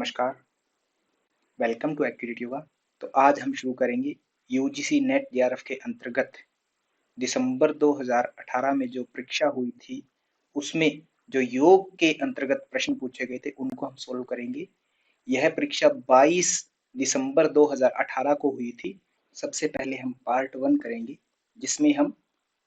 नमस्कार, welcome to accurate yoga. तो आज हम शुरू करेंगे यूजीसी नेट जेआरएफ के अंतर्गत दिसंबर 2018 में जो परीक्षा हुई थी, उसमें जो योग के अंतर्गत प्रश्न पूछे गए थे उनको हम सोल्व करेंगे। यह परीक्षा 22 दिसंबर 2018 को हुई थी। सबसे पहले हम पार्ट 1 करेंगे, जिसमें हम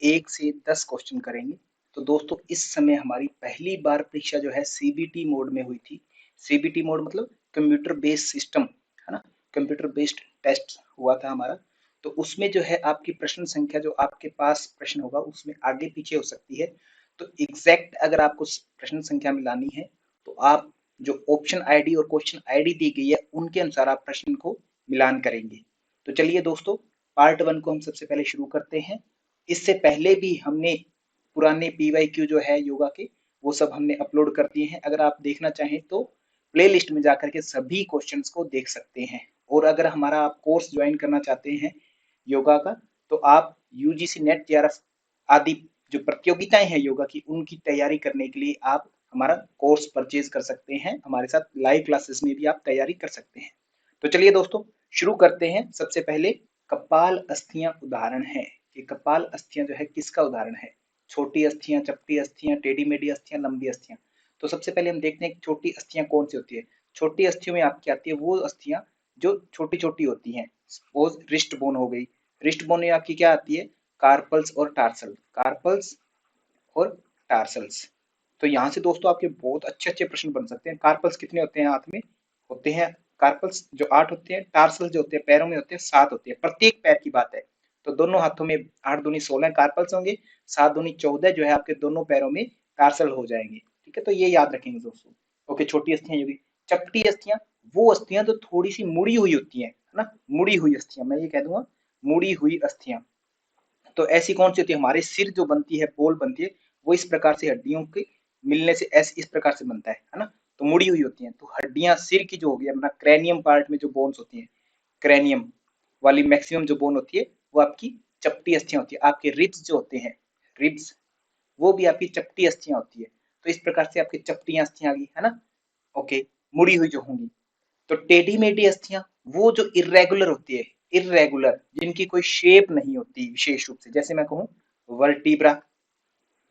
1 से 10 क्वेश्चन करेंगे। तो दोस्तों, इस समय हमारी पहली बार परीक्षा जो है सीबीटी मोड में हुई थी। सीबीटी मोड मतलब कंप्यूटर बेस्ड सिस्टम, है ना। कंप्यूटर बेस्ड टेस्ट हुआ था हमारा। तो उसमें जो है आपकी प्रश्न संख्या, जो आपके पास प्रश्न होगा उसमें आगे पीछे हो सकती है। तो एग्जैक्ट अगर आपको प्रश्न संख्या मिलानी है तो आप जो ऑप्शन आईडी और क्वेश्चन आईडी दी गई है उनके अनुसार आप प्रश्न को मिलान करेंगे। तो चलिए दोस्तों, पार्ट 1 को हम सबसे पहले शुरू करते हैं। इससे पहले भी हमने पुराने पीवाईक्यू जो है योगा के, वो सब हमने अपलोड कर दिए हैं। अगर आप देखना चाहें तो प्लेलिस्ट में जाकर के सभी क्वेश्चंस को देख सकते हैं। और अगर हमारा आप कोर्स ज्वाइन करना चाहते हैं योगा का, तो आप यूजीसी नेट जेआरएफ आदि जो प्रतियोगिताएं हैं योगा की, उनकी तैयारी करने के लिए आप हमारा कोर्स परचेज कर सकते हैं। हमारे साथ लाइव क्लासेस में भी आप तैयारी कर सकते हैं। तो चलिए दोस्तों, शुरू करते हैं। सबसे पहले कपाल अस्थियां उदाहरण है कि कपाल अस्थियां जो है किसका उदाहरण है। छोटी अस्थियां, चपटी अस्थियां, टेढ़ी मेढ़ी अस्थियां, लंबी अस्थियां। तो सबसे पहले हम देखते हैं छोटी अस्थियां कौन सी होती है। छोटी अस्थियों में आपकी आती है वो अस्थियां जो छोटी छोटी होती हैं। सपोज रिस्ट बोन हो गई। रिस्ट बोन में आपकी क्या आती है, कार्पल्स और टार्सल, कार्पल्स और टार्सल्स। तो यहाँ से दोस्तों आपके बहुत अच्छे अच्छे प्रश्न बन सकते हैं। कार्पल्स कितने होते हैं हाथ में, होते हैं कार्पल्स जो 8 होते हैं। टार्सल्स जो होते हैं पैरों में होते हैं 7 होते हैं, प्रत्येक पैर की बात है। तो दोनों हाथों में 8 दूनी 16 कार्पल्स होंगे, 7 दूनी 14 जो है आपके दोनों पैरों में टार्सल हो जाएंगे। ठीक है, तो ये याद रखेंगे दोस्तों। ओके, छोटी अस्थियां होगी। चपटी अस्थियां वो अस्थियां जो थोड़ी सी मुड़ी हुई होती है ना, मुड़ी हुई अस्थियां, मैं ये कह दूंगा मुड़ी हुई अस्थियां। तो ऐसी कौन सी होती है, हमारे सिर जो बनती है, बोल बनती है, वो इस प्रकार से हड्डियों के मिलने से ऐसे इस प्रकार से बनता है ना। तो मुड़ी हुई होती हैं। तो हड्डियां सिर की जो होगी अपना क्रेनियम पार्ट में जो बोन्स होती हैं, क्रेनियम वाली मैक्सिमम जो बोन होती है वो आपकी चपटी अस्थियां होती है। आपके रिब्स जो होते हैं, रिब्स, वो भी आपकी चपटी अस्थियां होती है। तो इस प्रकार से आपकी चपटी अस्थियां आ गई, है ना। ओके, मुड़ी हुई जो होंगी। तो टेढ़ी मेढ़ी अस्थियां वो जो इरेगुलर होती है, इरेगुलर जिनकी कोई शेप नहीं होती विशेष रूप से, जैसे मैं कहूँ वर्टिब्रा,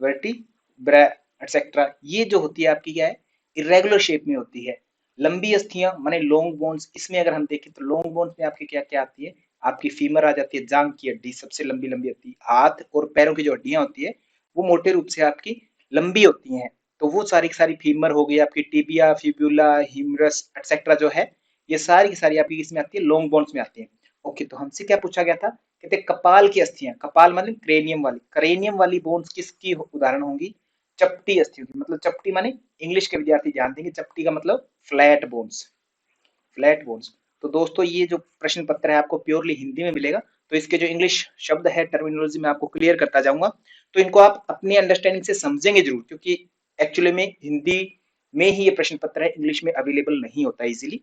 वर्टिब्रा एटसेट्रा, ये जो होती है आपकी क्या है, इरेगुलर शेप में होती है। लंबी अस्थियां माने लॉन्ग बोन्स। इसमें अगर हम देखें तो लॉन्ग बोन्स में आपकी क्या क्या आती है, आपकी फीमर आ जाती है, जांग की हड्डी सबसे लंबी लंबी होती है। हाथ और पैरों की जो हड्डियां होती है वो मोटे रूप से आपकी लंबी होती हैं। तो वो सारी की सारी फीमर हो गई आपकी, टिबिया, फिब्यूला, हिमरस एटसेट्रा जो है, ये सारी की सारी आपकी इसमें आती है, लॉन्ग बोन्स में आती है। ओके, तो हमसे क्या पूछा गया था, कहते कपाल की अस्थियां, कपाल मतलब क्रेनियम वाली, क्रेनियम वाली बोन्स किसकी उदाहरण होंगी, चपटी अस्थियों की। मतलब चपटी माने, इंग्लिश के विद्यार्थी ध्यान देंगे, चपटी का मतलब फ्लैट बोन्स, फ्लैट बोन्स। तो दोस्तों, ये जो प्रश्न पत्र है आपको प्योरली हिंदी में मिलेगा। तो इसके जो इंग्लिश शब्द है, टर्मिनोलॉजी में आपको क्लियर करता जाऊंगा। तो इनको आप अपनी अंडरस्टैंडिंग से समझेंगे जरूर, क्योंकि एक्चुअली में हिंदी में ही ये प्रश्न पत्र है, इंग्लिश में अवेलेबल नहीं होता इजीली।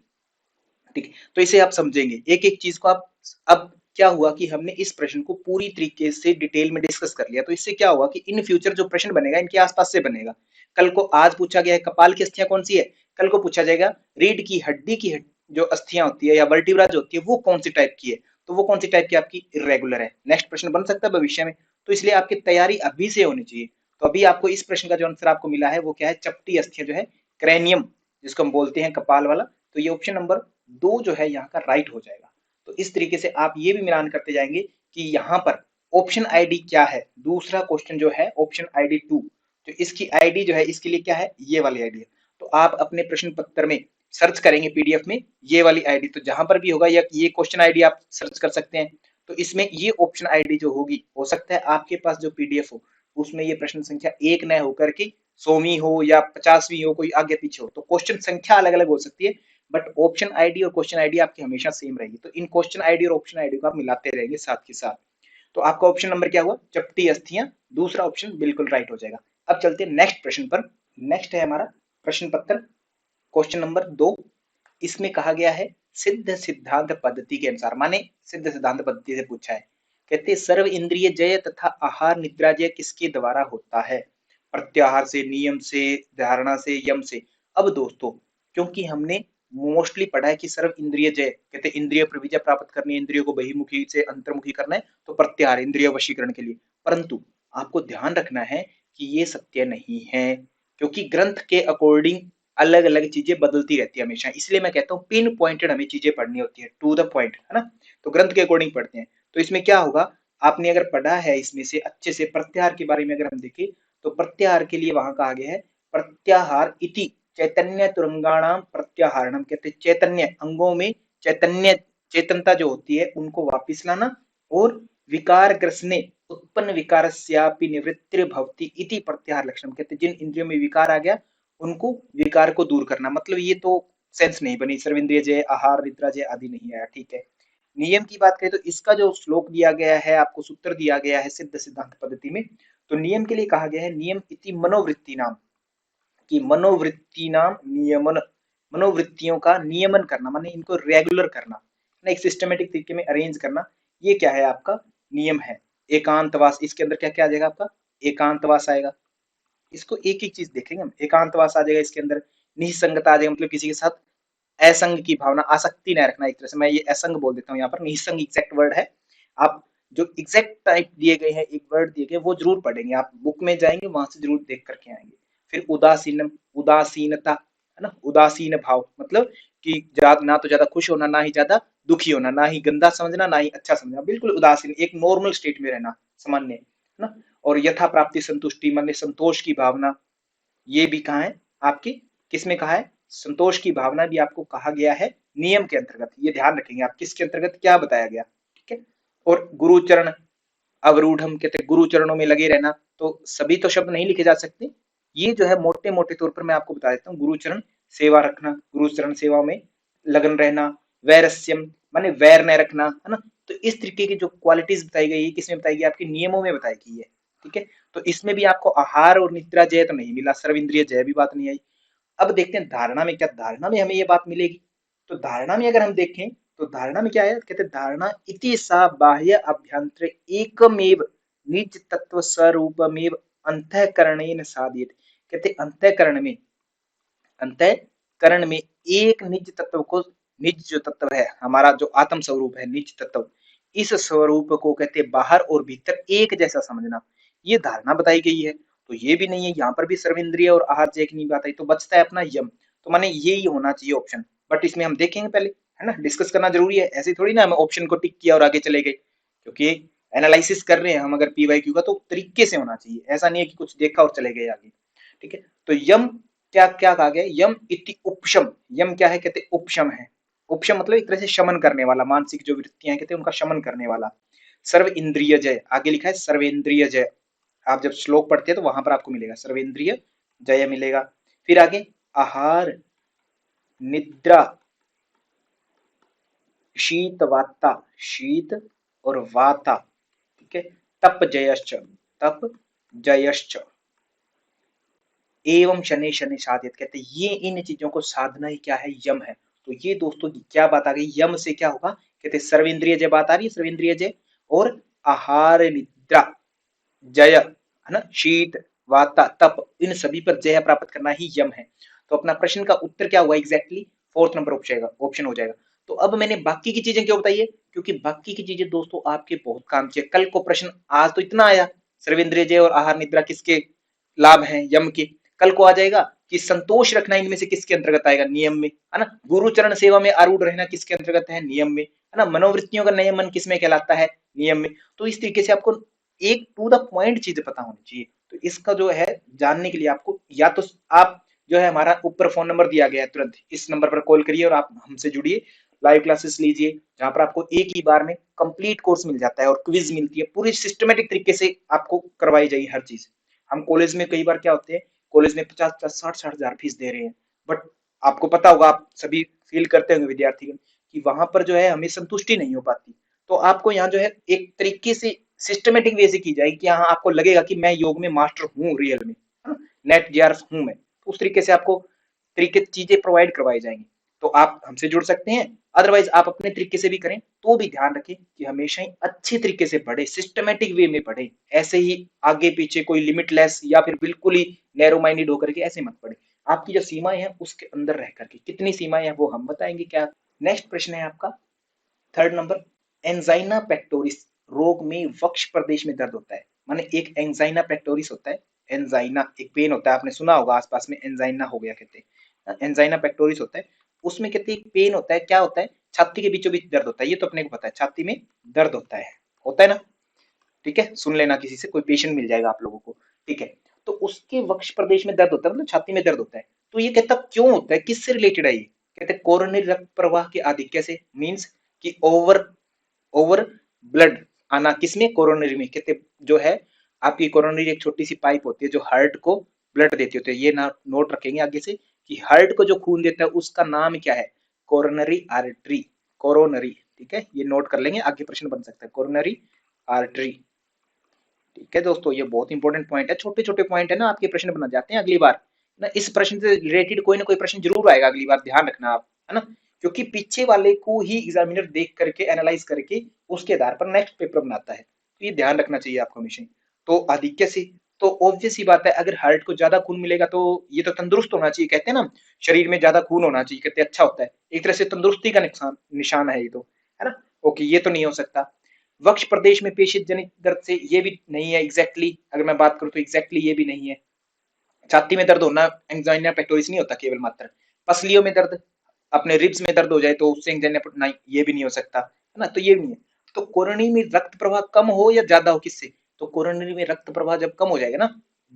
ठीक है, तो इसे आप समझेंगे एक एक चीज को आप। अब क्या हुआ कि हमने इस प्रश्न को पूरी तरीके से डिटेल में डिस्कस कर लिया। तो इससे क्या हुआ कि इन फ्यूचर जो प्रश्न बनेगा इनके आसपास से बनेगा। कल को आज पूछा गया है कपाल की अस्थियां कौन सी है, कल को पूछा जाएगा रीढ़ की हड्डी की जो अस्थियां होती है या वर्टिब्रा जो होती है वो कौन सी टाइप की है, तो वो कौन सी टाइप की आपकी इरेगुलर है। नेक्स्ट प्रश्न बन सकता है भविष्य में। तो इसलिए आपकी तैयारी अभी से होनी चाहिए। तो अभी आपको इस प्रश्न का जो आंसर आपको मिला है वो क्या है, चपटी अस्थियां जो है, क्रेनियम जिसको हम बोलते हैं कपाल वाला। तो ये ऑप्शन नंबर 2 जो है यहाँ का राइट हो जाएगा। तो इस तरीके से आप ये भी मिलान करते जाएंगे कि यहाँ पर ऑप्शन आईडी क्या है। दूसरा क्वेश्चन जो है ऑप्शन आईडी 2, तो इसकी आईडी जो है इसके लिए क्या है, ये वाली आईडी है। तो आप अपने प्रश्न पत्र में सर्च करेंगे पीडीएफ में ये वाली आईडी, तो जहां पर भी होगा या ये क्वेश्चन आईडी आप सर्च कर सकते हैं। तो इसमें ये ऑप्शन आईडी जो होगी, हो सकता है आपके पास जो पीडीएफ हो उसमें ये प्रश्न संख्या 1 न होकर के 100वीं हो या 50वीं हो, कोई आगे पीछे हो, तो क्वेश्चन संख्या अलग अलग हो सकती है, बट ऑप्शन आईडी और क्वेश्चन आईडी आपकी हमेशा सेम रहेगी। तो इन क्वेश्चन आईडी और ऑप्शन आईडी को आप मिलाते रहेंगे साथ के साथ। तो आपका ऑप्शन नंबर क्या हुआ, चपटी अस्थियां, दूसरा ऑप्शन बिल्कुल राइट हो जाएगा। अब चलते हैं नेक्स्ट प्रश्न पर। नेक्स्ट है हमारा प्रश्न पत्र क्वेश्चन नंबर 2। इसमें कहा गया है सिद्ध सिद्धांत पद्धति के अनुसार, माने सिद्ध सिद्धांत पद्धति से पूछा है। कहते सर्व इंद्रिय जय तथा आहार निद्रा जय किसके द्वारा होता है, प्रत्याहार से, नियम से, धारणा से, यम से। अब दोस्तों, क्योंकि हमने मोस्टली पढ़ा है कि सर्व इंद्रिय जय, कहते इंद्रिय पर विजय प्राप्त करनी है, इंद्रियों को बहिमुखी से अंतर्मुखी करना है, तो प्रत्याहार इंद्रिय वशीकरण के लिए। परंतु आपको ध्यान रखना है कि ये सत्य नहीं है, क्योंकि ग्रंथ के अकॉर्डिंग अलग अलग चीजें बदलती रहती है हमेशा। इसलिए मैं कहता हूँ पिन पॉइंटेड हमें चीजें पढ़नी होती है, टू द पॉइंट, है ना। तो ग्रंथ के अकॉर्डिंग पढ़ते हैं। तो इसमें क्या होगा, आपने अगर पढ़ा है इसमें से अच्छे से प्रत्याहार के बारे में अगर हम देखें, तो प्रत्याहार के लिए वहां कहा गया है प्रत्याहार इति चैतन्य तुरंगाणाम प्रत्याहारणम, कहते चैतन्य अंगों में चैतन्य चेतनता जो होती है उनको वापिस लाना, और विकार ग्रसने उत्पन्न विकारस्यापि निवृत्ति भवति इति प्रत्याहार लक्षणम, कहते जिन इंद्रियों में विकार आ गया उनको विकार को दूर करना। मतलब ये तो सेंस नहीं बनी, सर्वेंद्रिय जय, आहार निद्रा जय आदि नहीं आया, ठीक है। नियम की बात करें तो इसका जो श्लोक दिया गया है, आपको सूत्र दिया गया है सिद्ध सिद्धांत पद्धति में, तो नियम के लिए कहा गया है नियम इति मनोवृत्ति नाम, कि मनोवृत्ति नाम नियमन, मनोवृत्तियों का नियमन करना, माने इनको रेगुलर करना, ना एक सिस्टमेटिक तरीके में अरेंज करना, ये क्या है आपका नियम है। एकांतवास, इसके अंदर क्या क्या आ जाएगा आपका, एकांतवास आएगा। इसको एक एक चीज देखेंगे हम, एकांतवास आ जाएगा इसके अंदर, निसंगता आ जाएगा, मतलब किसी के साथ असंग की भावना, आसक्ति न रखना, एक तरह से मैं ये असंग बोल देता हूँ यहाँ पर, निसंग एग्जैक्ट वर्ड है। आप जो एग्जैक्ट टाइप दिए गए हैं, एक वर्ड दिए गए, वो जरूर पढ़ेंगे, आप बुक में जाएंगे वहां से जरूर देख करके आएंगे। फिर उदासीन, उदासीनता, है ना, उदासीन भाव, मतलब कि ना तो ज्यादा खुश होना, ना ही ज्यादा दुखी होना, ना ही गंदा समझना, ना ही अच्छा समझना, बिल्कुल उदासीन, एक नॉर्मल स्टेट में रहना, सामान्य, है ना। और यथा प्राप्ति संतुष्टि, माने संतोष की भावना, ये भी कहा है आपकी, किसमें कहा है, संतोष की भावना भी आपको कहा गया है नियम के अंतर्गत। ये ध्यान रखेंगे आप किसके अंतर्गत क्या बताया गया, ठीक है। और गुरु चरण अवरूढ़, हम कहते हैं गुरु चरणों में लगे रहना, तो सभी तो शब्द नहीं लिखे जा सकते, ये जो है मोटे मोटे तौर पर मैं आपको बता देता हूँ। गुरु चरण सेवा रखना, गुरु चरण सेवा में लगन रहना, वैरस्यम माने वैर न रखना, है ना। तो इस तरीके की जो क्वालिटीज बताई गई है, किसमें बताई गई, आपके नियमों में बताई गई है, ठीक है। तो इसमें भी आपको आहार और निद्रा जय तो नहीं मिला, सर्व इंद्रिय जय भी बात नहीं आई। अब देखते हैं धारणा में क्या, धारणा में हमें ये बात मिलेगी। तो धारणा में अगर हम देखें, तो धारणा में क्या है, कहते हैं धारणा इति सा बाह्य अभ्यंतर एकमेव निज तत्व स्वरूपमेव अंतःकरणेन साधित, कहते अंतःकरण में, अंतःकरण में एक निज तत्व को, निज जो तत्व है हमारा जो आत्म स्वरूप है, निज तत्व, इस स्वरूप को कहते हैं बाहर और भीतर एक जैसा समझना, ये धारणा बताई गई है। तो ये भी नहीं है, यहाँ पर भी सर्वेंद्रिय और आहार जय की नहीं बात आई, तो बचता है अपना यम, तो माने यही होना चाहिए ऑप्शन। बट इसमें हम देखेंगे पहले, है ना, डिस्कस करना जरूरी है, ऐसे थोड़ी ना हम ऑप्शन को टिक किया और आगे चले गए, क्योंकि एनालिसिस कर रहे हैं हम अगर पीवाईक्यू का, तो तरीके से होना चाहिए, ऐसा नहीं है कि कुछ देखा और चले गए आगे, ठीक है। तो यम क्या क्या कहा गया, यम इति उपशम, यम क्या है, कहते उपशम है, उपशम मतलब एक तरह से शमन करने वाला, मानसिक जो वृत्तियां हैं कहते हैं उनका शमन करने वाला। सर्व इंद्रिय जय, आगे लिखा है सर्वेंद्रिय जय, आप जब श्लोक पढ़ते हैं तो वहां पर आपको मिलेगा सर्वेंद्रिय जय मिलेगा। फिर आगे आहार निद्रा शीत वाता, शीत और वाता, ठीक है, तप जयश्च, तप जयश्च एवं शनि शनि साधित, कहते हैं ये इन चीजों को साधना ही क्या है, यम है। तो ये दोस्तों की क्या बात आ गई, यम से क्या होगा, कहते सर्वेंद्रिय जय बात आ रही है, सर्वेंद्रिय जय, और आहार निद्रा जय, है ना, शीत वाता तप, इन सभी पर जय प्राप्त करना ही यम है। तो अपना प्रश्न का उत्तर क्या हुआ एग्जैक्टली, फोर्थ नंबर ऑप्शन हो जाएगा। तो अब मैंने बाकी की चीजें क्यों बताई है, क्योंकि बाकी की चीजें दोस्तों आपके बहुत काम की है। कल को प्रश्न, आज तो इतना आया सर्वेंद्रिय जय और आहार निद्रा किसके लाभ हैं, यम के, कल को आ जाएगा कि संतोष रखना इनमें से किसके अंतर्गत आएगा, नियम में, है ना। गुरु चरण सेवा में आरूढ़ रहना किसके अंतर्गत है, नियम में, है ना। मनोवृत्तियों का नियमन किसमें कहलाता है, नियम में। तो इस तरीके से आपको एक टू द पॉइंट चीज पता होनी चाहिए। तो इसका जो है जानने के लिए आपको, या तो आप जो है हमारा ऊपर फोन नंबर दिया गया है, तुरंत इस नंबर पर कॉल करिए और आप हमसे जुड़िए, लाइव क्लासेस लीजिए, जहां पर आपको एक ही बार में कंप्लीट कोर्स मिल जाता है और क्विज मिलती है, पूरी सिस्टमेटिक तरीके से आपको करवाई जाएगी हर चीज। हम कॉलेज में कई बार क्या होते हैं, कॉलेज में 50-50 60-60 हजार फीस दे रहे हैं, बट आपको पता होगा, आप सभी फील करते होंगे विद्यार्थी कि वहां पर जो है हमें संतुष्टि नहीं हो पाती। तो आपको यहाँ जो है एक तरीके से सिस्टमेटिक वे से की जाएगी कि हाँ आपको लगेगा कि मैं योग में मास्टर हूँ रियल में, है ना, नेट जेआरएफ हूँ मैं, तो उस तरीके से आपको तरीके चीजें प्रोवाइड करवाई जाएंगी। तो आप हमसे जुड़ सकते हैं, अदरवाइज आप अपने तरीके से भी करें, तो भी ध्यान रखें कि हमेशा ही अच्छे तरीके से पढ़े, सिस्टमेटिक वे में पढ़े, ऐसे ही आगे पीछे कोई लिमिटलेस या फिर बिल्कुल ही नैरो माइंडेड होकर के ऐसे मत पढ़े। आपकी जो सीमाएं हैं उसके अंदर रह करके, कितनी सीमाएं हैं वो हम बताएंगे क्या। नेक्स्ट प्रश्न है आपका थर्ड नंबर, एंजाइना पेक्टोरिस रोग में वक्ष प्रदेश में दर्द होता है, माने एक एंजाइना पेक्टोरिस होता है, एंजाइना एक पेन होता है, आपने सुना होगा आसपास में एंजाइना हो गया कहते हैं, एंजाइना पेक्टोरिस होता है, उसमें कहते हैं एक पेन होता है, क्या होता है, छाती के बीचों बीच दर्द होता है, ये तो अपने को पता है छाती में दर्द होता है ना, ठीक है, सुन लेना किसी से, कोई पेशेंट मिल जाएगा आप लोगों को, ठीक है। तो उसके वक्ष प्रदेश में दर्द होता है, मतलब छाती में दर्द होता है, तो ये कहता क्यों होता है, किससे रिलेटेड है ये, कहते हैं कोरोनरी रक्त प्रवाह के आधिक्य से, मींस कि ओवर ओवर ब्लड आना, किसमें, कोरोनरी में, कहते जो है आपकी कोरोनरी एक छोटी सी पाइप होती है जो हार्ट को ब्लड देती होती है, ये ना नोट रखेंगे आगे से कि हार्ट को जो खून देता है उसका नाम क्या है, कोरोनरी आर्टरी, कोरोनरी, ठीक है, ये नोट कर लेंगे, आगे प्रश्न बन सकता है कोरोनरी आर्टरी, ठीक है दोस्तों, ये बहुत इंपॉर्टेंट पॉइंट है, छोटे छोटे पॉइंट है ना, आपके प्रश्न बना जाते हैं अगली बार ना, इस प्रश्न से रिलेटेड कोई ना कोई प्रश्न जरूर आएगा अगली बार, ध्यान रखना आप, है ना, क्योंकि पीछे वाले को ही एग्जामिनर देख करके एनालाइज करके उसके आधार पर नेक्स्ट पेपर बनाता है, तो ये ध्यान रखना चाहिए आपको हमेशा। तो आधिक्य से, तो ऑब्वियस ही बात है, अगर हार्ट को ज्यादा खून मिलेगा तो ये तो तंदुरुस्त होना चाहिए, कहते हैं ना शरीर में ज्यादा खून होना चाहिए, कहते हैं अच्छा होता है, एक तरह से तंदुरुस्ती का नुकसान निशान है ये तो, है ना, ओके, ये तो नहीं हो सकता। वक्ष प्रदेश में पेशिश जनित दर्द से, ये भी नहीं है एग्जैक्टली अगर मैं बात करूं तो एग्जैक्टली ये भी नहीं है, छाती में दर्द होना एंजाइना पेक्टोरिस नहीं होता केवल मात्र, पसलियों में दर्द, अपने रिब्स में दर्द हो जाए तो उससे एंजाइना नहीं, ये भी नहीं हो सकता, है ना, तो ये भी नहीं है। तो कोरोनरी में रक्त प्रवाह कम हो या ज्यादा हो, किससे, तो कोरोनरी में रक्त प्रवाह जब कम हो जाएगा ना,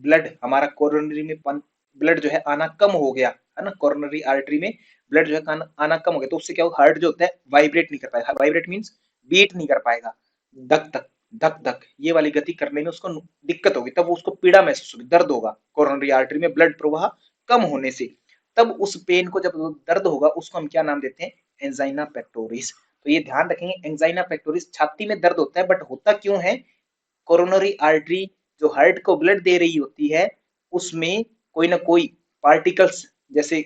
ब्लड हमारा कोरोनरी में ब्लड जो है आना कम हो गया, है ना, कोरोनरी आर्टरी में ब्लड जो है आना कम हो गया, तो उससे क्या होगा, हार्ट जो होता है वाइब्रेट नहीं कर पाएगा, वाइब्रेट मीन्स बीट नहीं कर पाएगा, धक धक धक धक ये वाली गति करने में उसको दिक्कत होगी, तब उसको पीड़ा महसूस होगी, दर्द होगा, कोरोनरी आर्टरी में ब्लड प्रवाह कम होने से, तब उस पेन को जब दर्द होगा उसको हम क्या नाम देते हैं, एंजाइना पेक्टोरिस। तो ये ध्यान रखेंगे, एंजाइना पेक्टोरिस छाती में दर्द होता है, बट होता क्यों है, कोरोनरी आर्टरी जो हार्ट को ब्लड दे रही होती है उसमें कोई ना कोई पार्टिकल्स जैसे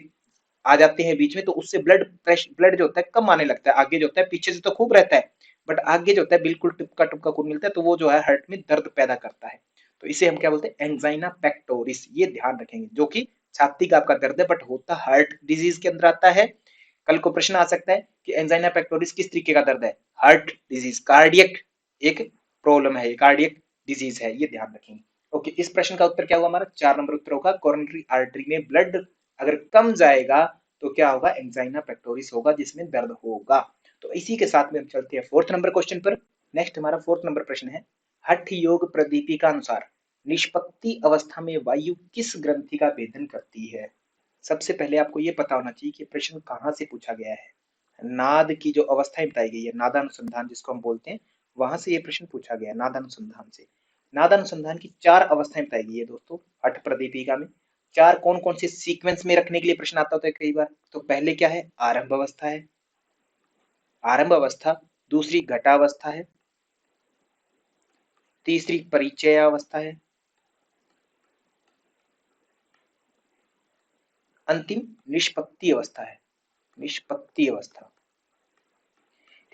आ जाते हैं बीच में, तो उससे ब्लड जो होता है कम आने लगता है, आगे जो होता है पीछे से तो खूब रहता है, बट आगे जो होता है बिल्कुल टुपका टुपका खून मिलता है, तो वो जो है हार्ट में दर्द पैदा करता है, तो इसे हम क्या बोलते हैं, एंजाइना पेक्टोरिस, ये ध्यान रखेंगे, जो कि छाती का आपका दर्द है बट होता हार्ट डिजीज के अंदर आता है। कल को प्रश्न आ सकता है कि एंजाइना पेक्टोरिस किस तरीके का दर्द है, हार्ट डिजीज, कार्डियक एक प्रॉब्लम है, ये कार्डियक डिजीज है, ये ध्यान रखेंगे। ओके, इस प्रश्न का उत्तर क्या हुआ हमारा, 4 नंबर उत्तर होगा, कोरोनरी आर्टरी में ब्लड अगर कम जाएगा तो क्या होगा, एंजाइना पेक्टोरिस होगा जिसमें दर्द होगा। तो इसी के साथ में हम चलते हैं फोर्थ नंबर क्वेश्चन पर। नेक्स्ट हमारा फोर्थ नंबर प्रश्न है, हठ योग प्रदीपी का अनुसार निष्पत्ति अवस्था में वायु किस ग्रंथि का भेदन करती है। सबसे पहले आपको यह पता होना चाहिए कि प्रश्न कहां से पूछा गया है, नाद की जो अवस्थाएं बताई गई है, नादानुसंधान जिसको हम बोलते हैं, वहां से ये प्रश्न पूछा गया है, नादानुसंधान से। नादानुसंधान की 4 अवस्थाएं बताई गई है दोस्तों, हठ प्रदीपिका में, चार कौन कौन से सीक्वेंस में रखने के लिए प्रश्न आता होता है कई बार, तो पहले क्या है, आरंभ अवस्था है, आरंभ अवस्था, दूसरी घटावस्था है, तीसरी परिचय अवस्था है, अंतिम निष्पत्ति अवस्था है, निष्पत्ति अवस्था,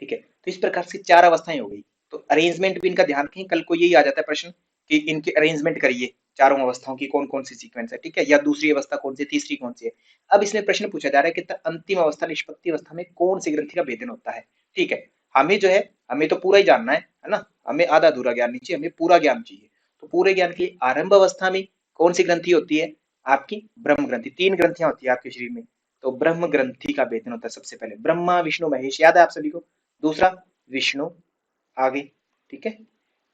ठीक है। तो इस प्रकार से 4 अवस्थाएं हो गई, तो अरेंजमेंट भी इनका ध्यान रखें, कल को यही आ जाता है प्रश्न कि इनके अरेंजमेंट करिए, चारों अवस्थाओं की कौन कौन सी सीक्वेंस है, ठीक है, या दूसरी अवस्था कौन सी, तीसरी कौन सी है। अब इसमें प्रश्न पूछा जा रहा है कि अंतिम अवस्था निष्पत्ति अवस्था में कौन सी ग्रंथि का भेदन होता है, ठीक है। हमें जो है, हमें तो पूरा ही जानना है ना, हमें आधा अधूरा ज्ञान नहीं चाहिए, हमें पूरा ज्ञान चाहिए। तो पूरे ज्ञान के लिए आरंभ अवस्था में कौन सी ग्रंथि होती है, आपकी ब्रह्म ग्रंथि, 3 ग्रंथियां होती है आपके शरीर में, तो ब्रह्म ग्रंथि का भेदन होता है सबसे पहले, ब्रह्मा विष्णु महेश, याद है आप सभी को, दूसरा विष्णु, आगे, ठीक है,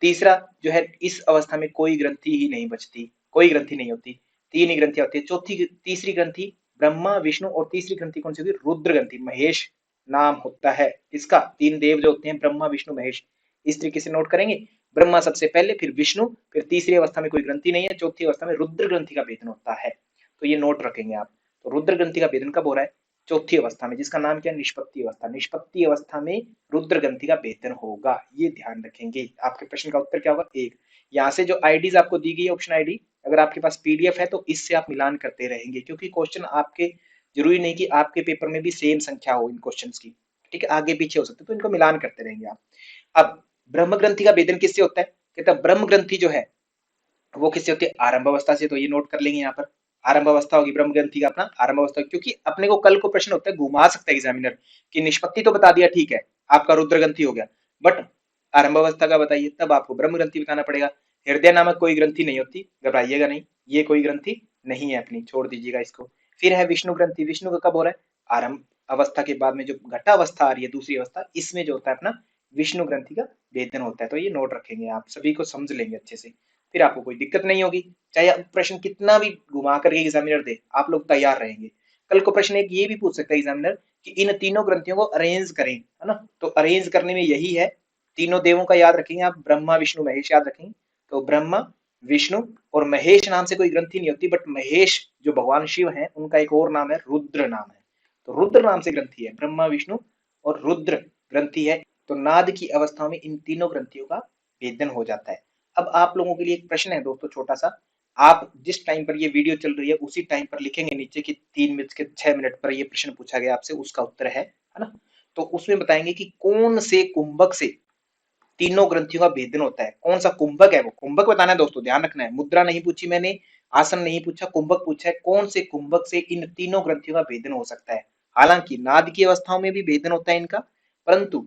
तीसरा जो है इस अवस्था में कोई ग्रंथि ही नहीं बचती, कोई ग्रंथि नहीं होती, 3 ही ग्रंथियां होती है, चौथी तीसरी ग्रंथि, ब्रह्मा विष्णु और तीसरी ग्रंथि कौन सी होती है, रुद्र ग्रंथि, महेश नाम होता है इसका, 3 देव जो होते हैं ब्रह्मा विष्णु महेश, इस तरीके से नोट करेंगे, ब्रह्मा सबसे पहले, फिर विष्णु, फिर तीसरी अवस्था में कोई ग्रंथि नहीं है, चौथी अवस्था में रुद्र ग्रंथि का भेदन होता है, तो ये नोट रखेंगे आप। तो रुद्र ग्रंथि का भेदन कब हो रहा है, चौथी अवस्था में, जिसका नाम क्या है, निष्पत्ति अवस्था, निष्पत्ति अवस्था में रुद्र ग्रंथि का भेदन होगा, ये ध्यान रखेंगे। आपके प्रश्न का उत्तर क्या होगा, एक, यहाँ से जो आईडीज आपको दी गई ऑप्शन आईडी, अगर आपके पास पीडीएफ है तो इससे आप मिलान करते रहेंगे, क्योंकि क्वेश्चन आपके जरूरी नहीं कि आपके पेपर में भी सेम संख्या हो इन क्वेश्चन की, ठीक है, आगे पीछे हो सकते हैं, तो इनको मिलान करते रहेंगे आप। अब ब्रह्म ग्रंथि का भेदन किससे होता है, कहता ब्रह्म ग्रंथि जो है वो किससे होती है, आरंभ अवस्था से, तो ये नोट कर लेंगे यहाँ पर, आरंभ अवस्था होगी ब्रह्म ग्रंथि का अपना आरंभ अवस्था, क्योंकि अपने को कल को प्रश्न होता है, घुमा सकता है एग्जामिनर कि निष्पत्ति तो बता दिया ठीक है, आपका रुद्र ग्रंथि हो गया, बट आरंभ अवस्था का बताइए, तब आपको ब्रह्म ग्रंथि बताना पड़ेगा। हृदय नामक कोई ग्रंथि नहीं होती, घबराइएगा नहीं, ये कोई ग्रंथि नहीं है अपनी, छोड़ दीजिएगा इसको। फिर है विष्णु ग्रंथि, विष्णु का कब हो रहा है, आरंभ अवस्था के बाद में जो घटा अवस्था आ रही है दूसरी अवस्था, इसमें जो होता है अपना विष्णु ग्रंथि का भेदन होता है। तो ये नोट रखेंगे, आप सभी को समझ लेंगे अच्छे से, फिर आपको कोई दिक्कत नहीं होगी। चाहे प्रश्न कितना भी घुमा करके एग्जामिनर दे, आप लोग तैयार रहेंगे। कल को प्रश्न एक ये भी पूछ सकता है एग्जामिनर कि इन तीनों ग्रंथियों को अरेंज करें, है ना, तो अरेंज करने में यही है, तीनों देवों का याद रखेंगे आप, ब्रह्मा विष्णु महेश याद रखेंगे। तो ब्रह्मा विष्णु और महेश नाम से कोई ग्रंथि नहीं होती, बट महेश जो भगवान शिव हैं उनका एक और नाम है, रुद्र नाम है। तो रुद्र नाम से ग्रंथि है, ब्रह्मा विष्णु और रुद्र ग्रंथि है। तो नाद की अवस्था में इन तीनों ग्रंथियों का भेदन हो जाता है। अब आप लोगों के लिए एक प्रश्न है दोस्तों छोटा सा, आप जिस टाइम पर ये वीडियो चल रही है उसी टाइम पर लिखेंगे नीचे कि 3 बज के 6 मिनट पर ये प्रश्न पूछा गया आपसे, उसका उत्तर है ना। तो उसमें बताएंगे कि कौन से कुंभक से तीनों ग्रंथियों का भेदन होता है, कौन सा कुंभक है, वो कुंभक बताना है दोस्तों, ध्यान रखना है। मुद्रा नहीं पूछी मैंने, आसन नहीं पूछा, कुंभक पूछा है, कौन से कुंभक से इन तीनों ग्रंथियों का भेदन हो सकता है। हालांकि नाद की अवस्थाओं में भी भेदन होता है इनका, परंतु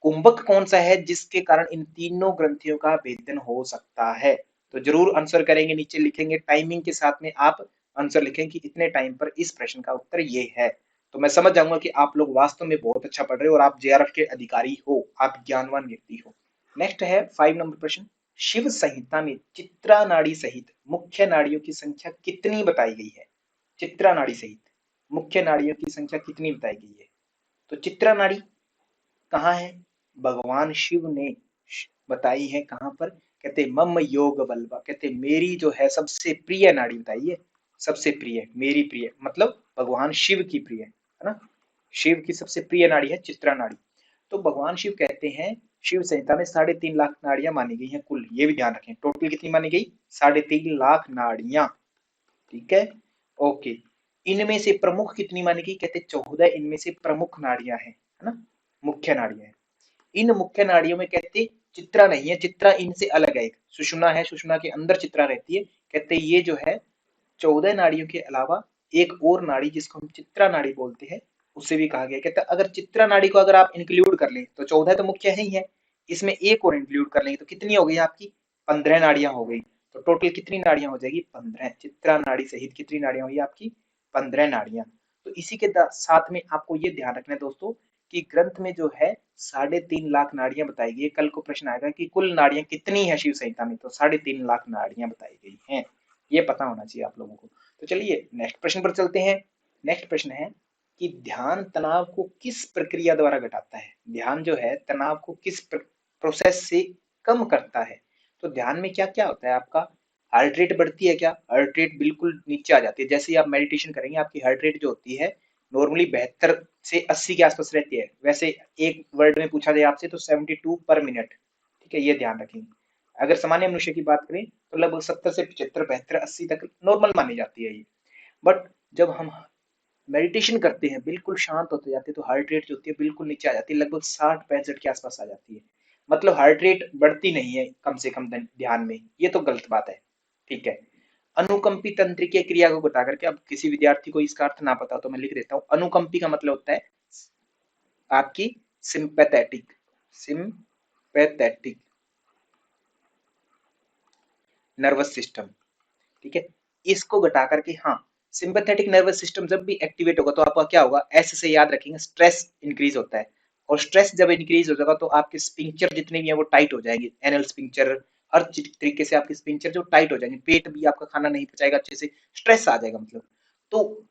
कुंभक कौन सा है जिसके कारण इन तीनों ग्रंथियों का भेदन हो सकता है। तो जरूर आंसर करेंगे, नीचे लिखेंगे टाइमिंग के साथ में, आप आंसर लिखें कि इतने टाइम पर इस प्रश्न का उत्तर ये है। तो मैं समझ जाऊंगा कि आप लोग वास्तव में बहुत अच्छा पढ़ रहे हो और आप जेआरएफ के अधिकारी हो, आप ज्ञानवान व्यक्ति हो। नेक्स्ट है 5 नंबर प्रश्न, शिव संहिता में चित्रा नाड़ी सहित मुख्य नाड़ियों की संख्या कितनी बताई गई है। चित्रा नाड़ी सहित मुख्य नाड़ियों की संख्या कितनी बताई गई है। तो चित्रा नाड़ी कहाँ है, भगवान शिव ने बताई है, कहाँ पर, कहते मम योग बल्बा, कहते मेरी जो है सबसे प्रिय नाड़ी बताई है, सबसे प्रिय, मेरी प्रिय मतलब भगवान शिव की प्रिय, है ना, शिव की सबसे प्रिय नाड़ी है चित्रा नाड़ी। तो भगवान शिव कहते हैं, शिव संहिता में 3.5 लाख नाड़ियां मानी गई हैं कुल, ये भी ध्यान रखें, टोटल कितनी मानी गई, 3.5 लाख नाड़ियां, ठीक है, ओके। इनमें से प्रमुख कितनी मानी गई, कहते 14 इनमें से प्रमुख नाड़ियां हैं, है ना, मुख्य नाड़ियां हैं। इन मुख्य नाड़ियों में कहते चित्रा नहीं है, चित्रा इनसे अलग है, एक सुषुम्ना है, सुषुम्ना के अंदर चित्रा रहती है, कहते ये जो है 14 नाड़ियों के अलावा एक और नाड़ी जिसको हम चित्रा नाड़ी बोलते हैं, उससे भी कहा गया, कहता अगर चित्रा नाड़ी को अगर आप इंक्लूड कर लें तो 14 तो मुख्य है ही है, इसमें एक और इंक्लूड कर लेंगे तो कितनी हो गई आपकी, 15 नाड़ियां हो गई। तो टोटल कितनी नाड़ियां हो जाएगी, 15, चित्रा नाड़ी सहित कितनी नाड़ियां हुई आपकी, 15 नाड़ियां। तो इसी के साथ में आपको ये ध्यान रखना है दोस्तों कि ग्रंथ में जो है 3.5 लाख नाड़ियां बताई गई है। कल को प्रश्न आएगा कि कुल नाड़ियां कितनी है शिव संहिता में, तो 3.5 लाख नाड़ियां बताई गई हैं, ये पता होना चाहिए आप लोगों को। तो चलिए नेक्स्ट प्रश्न पर चलते हैं। नेक्स्ट प्रश्न है कि ध्यान तनाव को किस प्रक्रिया द्वारा घटाता है, ध्यान जो है तनाव को किस प्रोसेस से कम करता है। तो ध्यान में क्या क्या होता है आपका, हार्ट रेट बढ़ती है क्या, हार्ट रेट बिल्कुल नीचे आ जाती है, जैसे ही आप मेडिटेशन करेंगे आपकी हार्ट रेट जो होती है नॉर्मली 72 से 80 के आसपास रहती है, वैसे एक वर्ड में पूछा जाए आपसे तो 72 पर मिनट, ठीक है, ये ध्यान रखेंगे। अगर सामान्य मनुष्य की बात करें तो लगभग 70 से 75 72 80 तक नॉर्मल मानी जाती है ये। बट जब हम मेडिटेशन करते हैं बिल्कुल शांत होते जाते हैं तो हार्ट रेट जो होती है बिल्कुल नीचे आ जाती है, लगभग 60 65 के आसपास आ जाती है, मतलब हार्ट रेट बढ़ती नहीं है कम से कम ध्यान में, ये तो गलत बात है, ठीक है। अनुकंपी तंत्रिकीय क्रिया को बता करके, अब किसी विद्यार्थी को इसका अर्थ ना पता तो मैं लिख देता हूँ। अनुकंपी का मतलब होता है आपकी सिंपैथेटिक, सिंपैथेटिक नर्वस सिस्टम, ठीक है, इसको घटा करके, हाँ, सिंपैथेटिक नर्वस सिस्टम जब भी एक्टिवेट होगा तो आपका क्या होगा, एस से याद रखेंगे, स्ट्रेस इंक्रीज होता है, और स्ट्रेस जब इंक्रीज हो जाएगा तो आपके स्पिंक्चर जितने भी हैं वो टाइट हो जाएंगे, एनल स्पिंक्चर, हर तरीके से आपके स्पिंक्चर जो टाइट हो जाएंगे, पेट भी आपका खाना नहीं पचाएगा अच्छे से, स्ट्रेस आ जाएगा मतलब। तो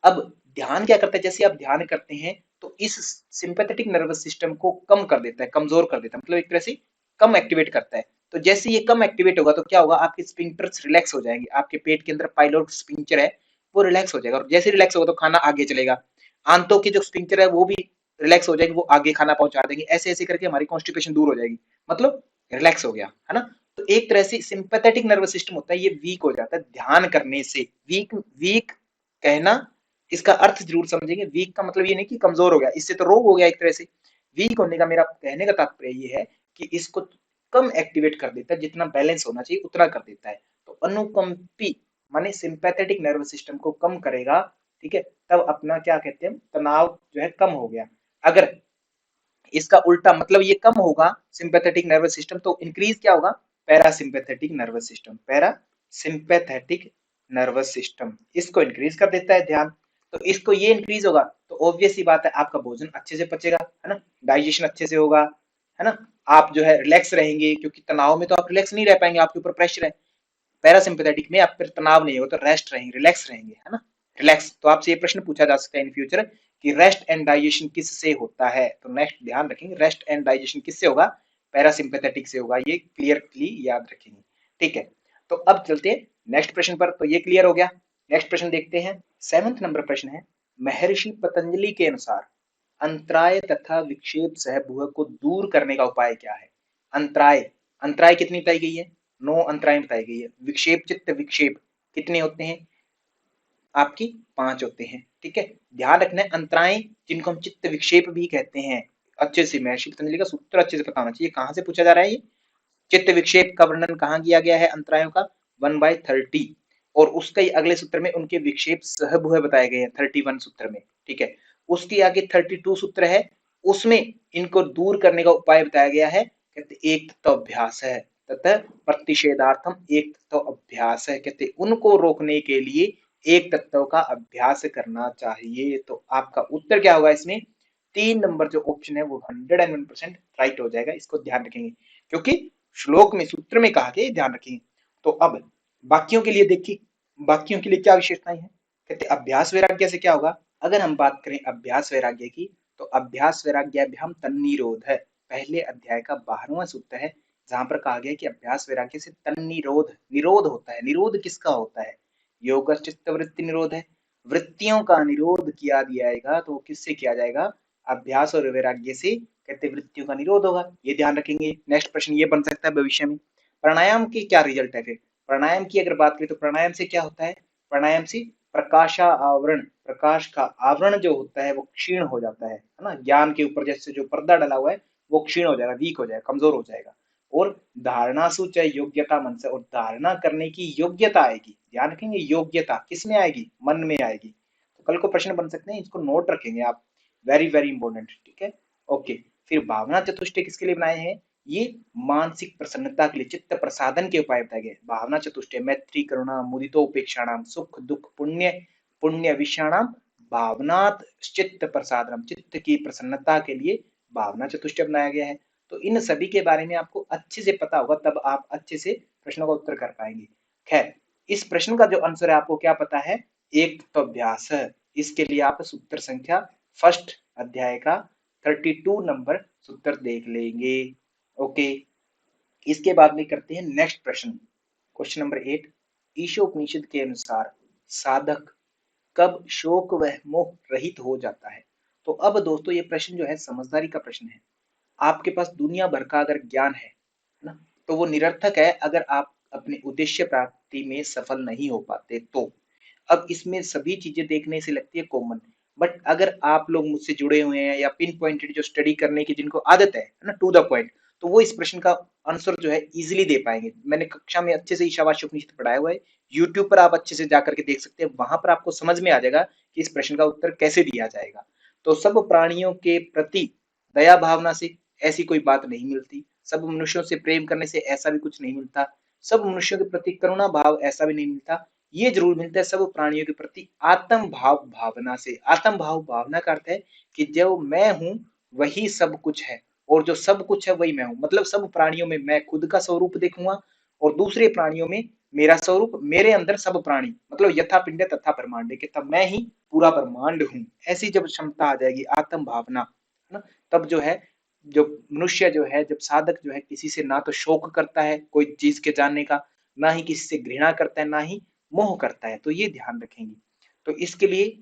अब ध्यान क्या करता है, जैसे आप ध्यान करते हैं तो इस सिंपैथेटिक नर्वस सिस्टम को कम कर देता है, कमजोर कर देता है, मतलब एक तरह से कम एक्टिवेट करता है। तो जैसे ये कम एक्टिवेट होगा तो क्या होगा, आपके स्पिंक्टर्स रिलैक्स हो जाएंगे, आपके पेट के अंदर पाइलोट स्पिंक्टर है वो रिलैक्स हो जाएगा, और जैसे रिलैक्स होगा तो खाना आगे चलेगा, आंतों की जो स्पिंक्टर है वो भी रिलैक्स हो जाएगी, वो आगे खाना पहुंचा देंगे, ऐसे ऐसे करके हमारी कॉन्स्टिपेशन दूर हो जाएगी, मतलब रिलैक्स हो गया, है ना। तो एक तरह से सिंपैथेटिक नर्वस सिस्टम होता है ये वीक हो जाता है ध्यान करने से, वीक वीक कहना, इसका अर्थ जरूर समझेंगे, वीक का मतलब ये नहीं कि कमजोर हो गया, इससे तो रोग हो गया एक तरह से, वीक होने का मेरा कहने का तात्पर्य ये है कि इसको कम एक्टिवेट कर देता है, जितना बैलेंस होना चाहिए उतना कर देता है। तो अनुकंपी माने सिंपैथेटिक नर्वस सिस्टम को कम करेगा, ठीक है, तब अपना क्या कहते हैं, तनाव जो है कम हो गया। अगर इसका उल्टा मतलब ये कम होगा सिंपैथेटिक नर्वस सिस्टम, तो इंक्रीज क्या होगा, parasympathetic nervous system, parasympathetic nervous system इसको इंक्रीज कर देता है ध्यान। तो इसको ये इंक्रीज होगा तो ऑब्वियस सी बात है आपका भोजन अच्छे से पचेगा, है ना, डाइजेशन अच्छे से होगा, है ना, आप जो है रिलैक्स रहेंगे, क्योंकि तनाव में तो आप रिलैक्स नहीं रह पाएंगे, आपके ऊपर प्रेशर है। पैरासिम्पैथेटिक में आप फिर तनाव नहीं होगा तो रेस्ट रहेंगे, रिलैक्स रहेंगे, है ना, रिलैक्स। तो आपसे ये प्रश्न पूछा जा सकता है इन फ्यूचर कि रेस्ट एंड डाइजेशन किससे होता है, तो नेक्स्ट ध्यान रखेंगे रेस्ट एंड डाइजेशन किससे होगा, पैरासिम्पैथेटिक से होगा, ये क्लियरली याद रखेंगे। ठीक है, तो अब चलते हैं नेक्स्ट प्रश्न पर, तो ये क्लियर हो गया। नेक्स्ट प्रश्न देखते हैं, 7th नंबर प्रश्न है, महर्षि पतंजलि के अनुसार अंतराय तथा विक्षेप सहभुह को दूर करने का उपाय क्या है। अंतराय, अंतराय कितनी बताई गई है, 9 अंतराय बताई गई है। विक्षेप चित्त विक्षेप कितने होते हैं, आपकी 5 होते हैं। ठीक है, ध्यान रखना है अंतराय जिनको हम चित्त विक्षेप भी कहते हैं, अच्छे से महर्षि पतंजलि का सूत्र अच्छे से पता होना चाहिए, कहां से पूछा जा रहा है ये, चित्त विक्षेप का वर्णन कहां किया गया है अंतरायों का, 1/30, और उसके ही अगले सूत्र में उनके विक्षेप सहभुह बताए गए हैं 31 सूत्र में। ठीक है, उसके आगे 32 सूत्र है, उसमें इनको दूर करने का उपाय बताया गया है, कहते एक तत्व अभ्यास है, तथा प्रतिषेधार्थम एक तत्व अभ्यास है, कहते उनको रोकने के लिए एक तत्व का अभ्यास करना चाहिए। तो आपका उत्तर क्या होगा इसमें, 3 नंबर जो ऑप्शन है वो 101% राइट हो जाएगा, इसको ध्यान रखेंगे, क्योंकि श्लोक में सूत्र में कहा गया, ध्यान रखेंगे। तो अब बाकियों के लिए देखिए, बाकियों के लिए क्या विशेषताएं हैं, कहते अभ्यास वैराग्य से क्या होगा, अगर हम बात करें अभ्यास वैराग्य की, तो अभ्यास वैराग्याभ्याम तन्निरोध है, पहले अध्याय का 12वां सूत्र है, जहां पर कहा गया कि अभ्यास वैराग्य से तन्निरोध, निरोध होता है। निरोध किसका होता है, योग चित्त वृत्ति निरोध है, वृत्तियों का निरोध किया जाएगा, तो किससे किया जाएगा, अभ्यास और वैराग्य से, कहते वृत्तियों का निरोध होगा, ये ध्यान रखेंगे। नेक्स्ट प्रश्न ये बन सकता है भविष्य में, प्राणायाम की क्या रिजल्ट है फिर, प्राणायाम की अगर बात करें तो प्राणायाम से क्या होता है, प्राणायाम से प्रकाशा आवरण, प्रकाश का आवरण जो होता है वो क्षीण हो जाता है ना, ज्ञान के ऊपर जैसे जो पर्दा डला हुआ है वो क्षीण हो जाएगा, वीक हो जाएगा, कमजोर हो जाएगा, और धारणा सूच योग्यता मन से, और धारणा करने की योग्यता आएगी, ध्यान रखेंगे योग्यता किस में आएगी, मन में आएगी। तो कल को प्रश्न बन सकते हैं, इसको नोट रखेंगे आप, वेरी वेरी इंपॉर्टेंट। ठीक है, ओके। फिर भावना चतुष्टय किसके लिए बनाए हैं, ये मानसिक प्रसन्नता के लिए, चित्त प्रसादन के उपाय बताए गए। भावना चतुष्टय मैत्री करुणा मुदितो उपेक्षाणाम सुख दुख पुण्य पुण्य विषाणाम भावनात् चित्त प्रसादनम, चित्त की प्रसन्नता के लिए भावना चतुष्टय बनाया गया है। तो इन सभी के बारे में आपको अच्छे से पता होगा, तब आप अच्छे से प्रश्नों का उत्तर कर पाएंगे। खैर, इस प्रश्न का जो आंसर है आपको क्या पता है, एक तो अभ्यास है, इसके लिए आप सूत्र संख्या फर्स्ट अध्याय का 32 नंबर सूत्र देख लेंगे। ओके, इसके बाद में करते हैं नेक्स्ट प्रश्न, क्वेश्चन नंबर 8, ईशोपनिषद के अनुसार साधक कब शोक व मोह रहित हो जाता है। तो अब दोस्तों ये प्रश्न जो है समझदारी का प्रश्न है, आपके पास दुनिया भर का अगर ज्ञान है ना, तो वो निरर्थक है अगर आप अपने उद्देश्य प्राप्ति में सफल नहीं हो पाते तो। अब इसमें सभी चीजें देखने से लगती है कॉमन, बट अगर आप लोग मुझसे जुड़े हुए हैं या पिन पॉइंटेड जो स्टडी करने की जिनको आदत है ना, टू द पॉइंट, तो वो इस प्रश्न का आंसर जो है इजीली दे पाएंगे। मैंने कक्षा में अच्छे से ईशावास्य उपनिषद पढ़ाया हुआ है, यूट्यूब पर आप अच्छे से जाकर के देख सकते हैं, वहां पर आपको समझ में आ जाएगा कि इस प्रश्न का उत्तर कैसे दिया जाएगा। तो सब प्राणियों के प्रति दया भावना से ऐसी कोई बात नहीं मिलती, सब मनुष्यों से प्रेम करने से ऐसा भी कुछ नहीं मिलता, सब मनुष्यों के प्रति करुणा भाव ऐसा भी नहीं मिलता, ये जरूर मिलता है सब प्राणियों के प्रति आत्म भाव भावना से। आत्म भाव भावना का अर्थ है कि जो मैं हूं वही सब कुछ है, और जो सब कुछ है वही मैं हूं, मतलब सब प्राणियों में मैं खुद का स्वरूप देखूंगा, और दूसरे प्राणियों में मेरा स्वरूप, मेरे अंदर सब प्राणी, मतलब यथा पिंड तथा ब्रह्मांड के, तब मैं ही पूरा ब्रह्मांड हूं। ऐसी जब क्षमता आ जाएगी आत्म भावना, है ना, तब जो है, जो मनुष्य जो है, जब साधक जो है किसी से ना तो शोक करता है कोई चीज के जानने का, ना ही किसी से घृणा करता है, ना ही मोह करता है, तो ये ध्यान रखेंगे। तो इसके लिए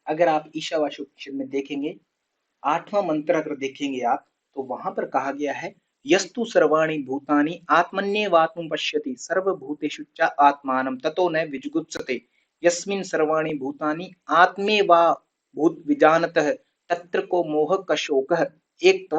अगर आप ईशावास्य उपनिषद में देखेंगे, 8वां मंत्र अगर देखेंगे आप, तो वहां पर कहा गया है, यस्तु सर्वाणि भूतानि आत्मन्येवात्म पश्यति सर्वभूतेषु च आत्मानं ततो न विजुगुप्सते यस्मिन् सर्वाणि भूतानि आत्मेवा भूत विजानतः तत्र को मोह का शोक एक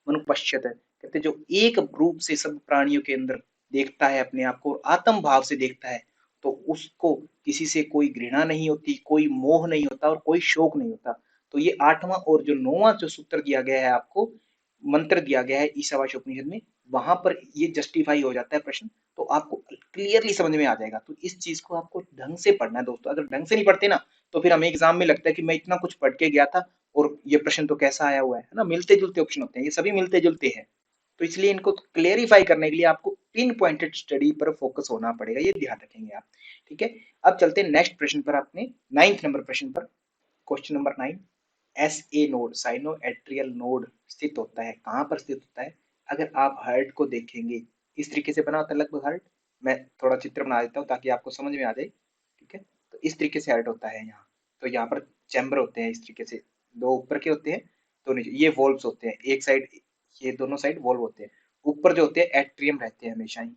मनुपश्यत, कहते जो एक रूप से सब प्राणियों के अंदर देखता है अपने आप को और आत्म भाव से देखता है, तो उसको किसी से कोई घृणा नहीं होती, कोई मोह नहीं होता और कोई शोक नहीं होता। तो ये 8वां और जो 9वां जो सूत्र दिया गया है आपको, मंत्र दिया गया है ईशावास्य उपनिषद में, वहां पर ये जस्टिफाई हो जाता है प्रश्न, तो आपको क्लियरली समझ में आ जाएगा। तो इस चीज को आपको ढंग से पढ़ना है दोस्तों। अगर ढंग से नहीं पढ़ते ना, तो फिर हमें एग्जाम में लगता है कि मैं इतना कुछ पढ़ के गया था और ये प्रश्न तो कैसा आया हुआ है ना। मिलते जुलते ऑप्शन होते हैं, ये सभी मिलते जुलते हैं। तो इसलिए इनको क्लेरिफाई करने के लिए आपको पिन पॉइंटेड स्टडी पर फोकस होना पड़ेगा, ये ध्यान रखेंगे आप। ठीक है, अब चलते हैं नेक्स्ट प्रश्न पर, अपने 9th नंबर प्रश्न पर। Question number 9, S A node, cyano atrial node स्थित होता है, कहां पर स्थित होता है? अगर आप हार्ट को देखेंगे, इस तरीके से बना होता है लगभग हार्ट। मैं थोड़ा चित्र बना देता हूँ ताकि आपको समझ में आ जाए। ठीक है, तो इस तरीके से हार्ट होता है यहाँ। तो यहाँ पर चैम्बर होते हैं इस तरीके से, दो ऊपर के होते हैं, दो नीचे, ये वॉल्व्स होते हैं एक साइड, ये दोनों साइड वॉल्व होते हैं। ऊपर जो होते हैं एट्रियम रहते हैं हमेशा ही,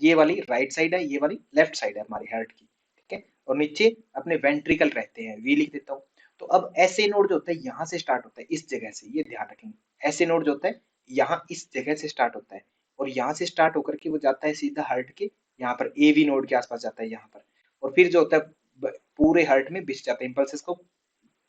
ये वाली राइट साइड है, ये वाली लेफ्ट साइड है हमारी हार्ट की। ठीक है, और नीचे अपने वेंट्रिकल रहते हैं, वी लिख देता हूँ। तो अब ऐसे नोड जो होता है यहाँ से स्टार्ट होता है, इस जगह से, ये ध्यान रखेंगे। ऐसे नोड जो होता है यहाँ इस जगह से स्टार्ट होता है, और यहाँ से स्टार्ट होकर के वो जाता है सीधा हार्ट के यहाँ पर ए वी नोड के आसपास जाता है यहाँ पर। और फिर जो होता है पूरे हार्ट में बिछ जाता है, इंपल्सेस को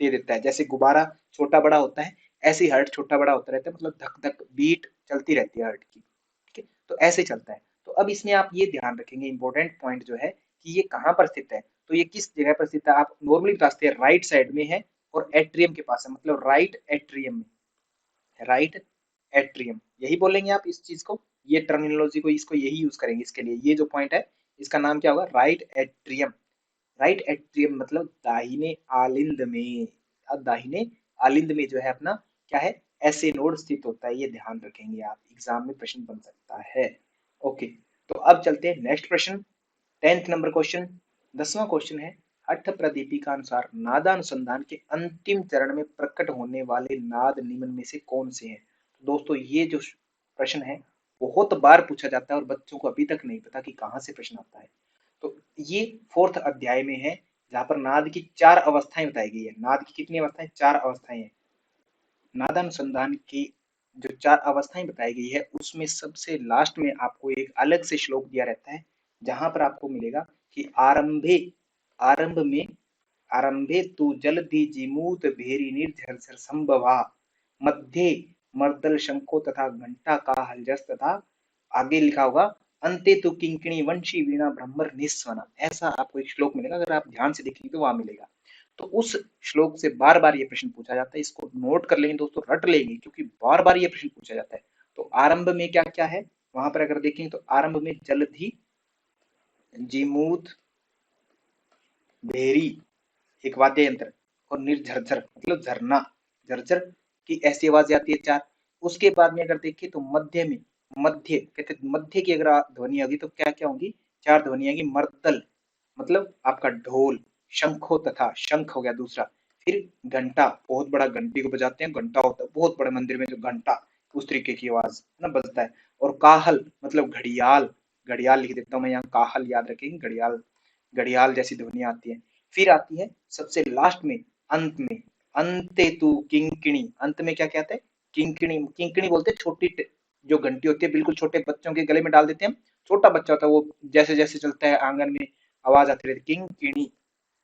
दे देता है। जैसे गुब्बारा छोटा बड़ा होता है, ऐसे ही हार्ट छोटा बड़ा होता रहता है, मतलब धक धक बीट चलती रहती है हार्ट की। ठीक है, तो ऐसे चलता है। तो अब इसमें आप ये ध्यान रखेंगे, इंपॉर्टेंट पॉइंट जो है कि ये कहाँ पर स्थित है। तो ये किस जगह पर स्थित है, आप नॉर्मली बताते हैं राइट साइड में है और एट्रियम के पास है, मतलब राइट एट्रियम में, राइट एट्रियम यही बोलेंगे आप इस चीज को, ये टर्मिनोलॉजी को, इसको यही यूज करेंगे इसके लिए। ये जो पॉइंट है इसका नाम क्या होगा, राइट एट्रियम। राइट एट्रियम मतलब दाहिने आलिंद में। अब दाहिने आलिंद में जो है अपना क्या है, ऐसे नोड स्थित होता है, ये ध्यान रखेंगे आप, एग्जाम में प्रश्न बन सकता है। ओके, तो अब चलते हैं नेक्स्ट प्रश्न, 10th नंबर क्वेश्चन, 10वां क्वेश्चन है, हठ प्रदीपी का अनुसार नादानुसंधान के अंतिम चरण में प्रकट होने वाले नाद निम्न में से कौन से हैं? तो दोस्तों ये जो प्रश्न है बहुत बार पूछा जाता है और बच्चों को अभी तक नहीं पता कि कहाँ से प्रश्न आता है। तो ये 4th अध्याय में है, जहां पर नाद की 4 अवस्थाएं बताई गई है। नाद की कितनी अवस्थाएं, 4 अवस्थाएं हैं। नादानुसंधान की जो 4 अवस्थाएं बताई गई है, उसमें सबसे लास्ट में आपको एक अलग से श्लोक दिया रहता है, जहां पर आपको मिलेगा कि आरंभे, आरंभ में, आरंभे तु जलधि जिमूत भेरी निर्झर संभवा, मध्य मर्दल शंको तथा घंटा का हलजस तथा आगे लिखा होगा अंते तो किंकिणी वंशी वीणा ब्रह्मर निस्वना। ऐसा आपको एक श्लोक मिलेगा, अगर आप ध्यान से देखेंगे तो वहां मिलेगा। तो उस श्लोक से बार बार ये प्रश्न पूछा जाता है, इसको नोट कर लेंगे दोस्तों, रट लेंगे, क्योंकि बार बार ये प्रश्न पूछा जाता है। तो आरंभ में क्या क्या है वहां पर अगर देखेंगे, तो आरंभ में जलधि जिमूत भेरी एक वाद्य यंत्र, और निर्झरझर मतलब झरना, झरझर की ऐसी आवाज आती है 4। उसके बाद में अगर देखें तो मध्य में, मध्य कहते मध्य की अगर ध्वनि होगी तो क्या क्या होंगी, 4 ध्वनि आएगी। मर्दल मतलब आपका ढोल, शंखो तथा शंख हो गया दूसरा, फिर घंटा, बहुत बड़ा घंटी को बजाते हैं, घंटा होता है बहुत बड़े मंदिर में जो घंटा, उस तरीके की आवाज है ना बजता है। और काहल मतलब घड़ियाल, घड़ियाल लिख देता हूँ मैं यहाँ, काहल याद रखेंगे, घड़ियाल, घड़ियाल जैसी ध्वनि आती है। फिर आती है सबसे लास्ट में, अंत में, अंते तू किंकिणी, अंत में क्या कहते हैं, किंकिणी, किंकिणी बोलते हैं छोटी जो घंटी होती है, बिल्कुल छोटे बच्चों के गले में डाल देते हैं, छोटा बच्चा होता है वो, जैसे जैसे चलता है आंगन में आवाज आती रहती है किंकिणी,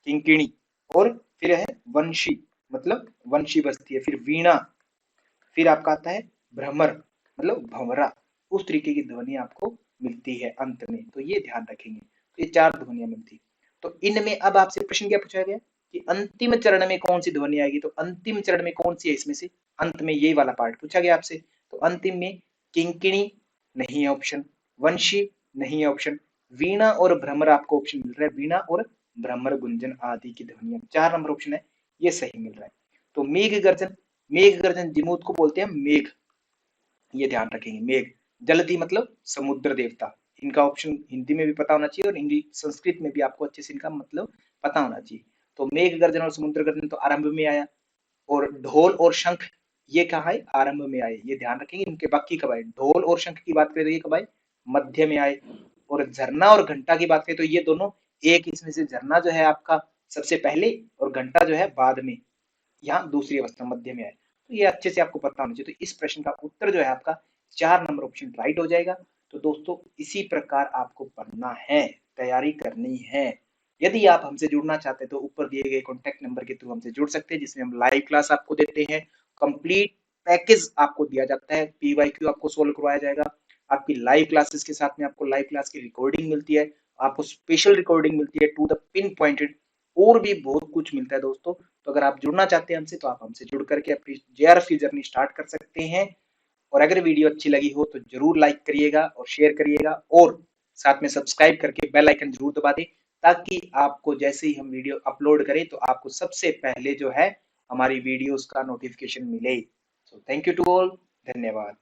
किंकिणी। और फिर है वंशी मतलब वंशी बजती है, फिर वीणा, फिर आपका आता है भ्रमर मतलब भंवरा, उस तरीके की ध्वनि आपको मिलती है अंत में। तो ये ध्यान रखेंगे, तो ये 4 ध्वनियां मिलती। तो इनमें अब आपसे प्रश्न क्या पूछा गया कि अंतिम चरण में कौन सी ध्वनि आएगी, तो अंतिम चरण में कौन सी है इसमें से, अंत में यही वाला पार्ट पूछा गया आपसे। तो अंतिम में किंकिणी नहीं है ऑप्शन, वंशी नहीं है ऑप्शन, वीणा और भ्रमर आपको ऑप्शन मिल रहा है, वीणा और भ्रमर गुंजन आदि की ध्वनियां, 4 नंबर ऑप्शन है, ये सही मिल रहा है। तो मेघ गर्जन, मेघ गर्जन जिमूत को बोलते हैं मेघ, ये ध्यान रखेंगे मेघ। जलधि मतलब समुद्र देवता, इनका ऑप्शन हिंदी में भी पता होना चाहिए और इंग्लिश संस्कृत में भी आपको अच्छे से इनका मतलब पता होना चाहिए। तो मेघ गर्जन और समुद्र गर्जन तो आरंभ में आया, और ढोल और शंख ये कहा है, आरंभ में आए, ये ध्यान रखेंगे। इनके बाकी कब आए, ढोल और शंख की बात करें तो ये कब आए, मध्य में आए। और झरना और घंटा की बात करें तो ये दोनों एक, इसमें से झरना जो है आपका सबसे पहले और घंटा जो है बाद में, यहाँ दूसरी अवस्था मध्य में आए। तो ये अच्छे से आपको पता होना चाहिए। तो इस प्रश्न का उत्तर जो है आपका 4 नंबर ऑप्शन राइट हो जाएगा। तो दोस्तों इसी प्रकार आपको पढ़ना है, तैयारी करनी है। यदि आप हमसे जुड़ना चाहते हैं तो ऊपर दिए गए कॉन्टैक्ट नंबर के थ्रू हमसे जुड़ सकते हैं, जिसमें हम लाइव क्लास आपको देते हैं, कंप्लीट पैकेज आपको दिया जाता है, पीवाईक्यू आपको सोल्व करवाया जाएगा, आपकी लाइव क्लासेस के साथ में आपको लाइव क्लास की रिकॉर्डिंग मिलती है, आपको स्पेशल रिकॉर्डिंग मिलती है टू द पिन पॉइंटेड, और भी बहुत कुछ मिलता है दोस्तों। तो अगर आप जुड़ना चाहते हैं हमसे तो आप हमसे जुड़ करके अपनी जेआरएफ की जर्नी स्टार्ट कर सकते हैं। और अगर वीडियो अच्छी लगी हो तो जरूर लाइक करिएगा और शेयर करिएगा, और साथ में सब्सक्राइब करके बेल आइकन जरूर दबा दें, ताकि आपको जैसे ही हम वीडियो अपलोड करें तो आपको सबसे पहले जो है हमारी वीडियोस का नोटिफिकेशन मिले। So thank you to all, धन्यवाद।